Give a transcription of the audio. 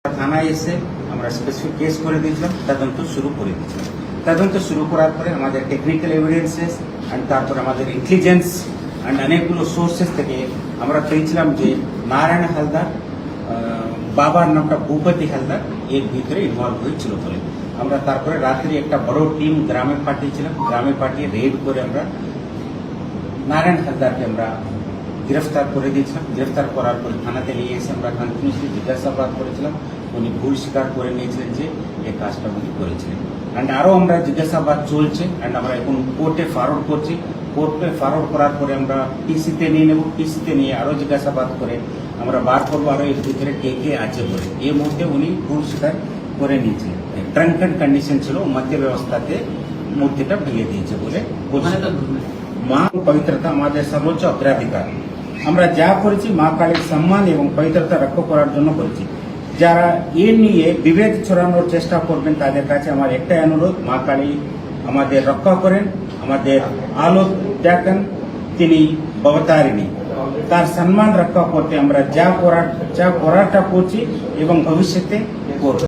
থানায় এসে আমরা স্পেসিফিক কেস করে দিয়েছিলাম, তদন্ত শুরু করে দিয়েছিলাম। তদন্ত শুরু করার পরে আমাদের টেকনিক্যাল এভিডেন্সেস অ্যান্ড তারপর আমাদের ইন্টেলিজেন্স অ্যান্ড অনেকগুলো সোর্সেস থেকে আমরা পেয়েছিলাম যে নারায়ণ হালদার, বাবার নামটা ভূপতি হালদার, এর ভিতরে ইনভলভ হয়েছিল বলে আমরা তারপরে রাত্রি একটা বড় টিম গ্রামে পাঠিয়েছিলাম। গ্রামে পাঠিয়ে রেড করে আমরা নারায়ণ হালদারকে আমরা গ্রেফতার করে দিয়েছিলাম। গ্রেফতার করার পরে থানাতে নিয়ে এসে আমরা কন্টিনিউসলি জিজ্ঞাসাবাদ করেছিলাম। উনি ভুল স্বীকার করে নিয়েছিলেন যে এই কাজটা উনি করেছিলেন। অ্যান্ড আরও আমরা জিজ্ঞাসাবাদ চলছে অ্যান্ড আমরা এখন কোর্টে ফরওয়ার্ড করছি। কোর্টে ফরওয়ার্ড করার পরে আমরা পিসিতে নিয়ে নেব। পিসিতে নিয়ে আরও জিজ্ঞাসাবাদ করে আমরা বার করবো আরও এর ভিতরে কে কে আছে বলে। এই মুহূর্তে উনি ভুল স্বীকার করে নিয়েছিলেন। ট্রাঙ্কেন কন্ডিশন ছিল, মধ্য ব্যবস্থাতে মূর্তিটা ভেঙে দিয়েছে বলে মা পবিত্রতা আমাদের সর্বোচ্চ অগ্রাধিকার। আমরা যা করেছি মা কালীর সম্মান এবং পবিত্রতা রক্ষা করার জন্য করেছি। যারা এ নিয়ে বিভেদ ছড়ানোর চেষ্টা করবেন তাদের কাছে আমার একটাই অনুরোধ, মা কালী আমাদের রক্ষা করেন, আমাদের আলো দেখেন, তিনি অবতারিণী। তার সম্মান রক্ষা করতে আমরা যা করারটা করছি এবং ভবিষ্যতে করব।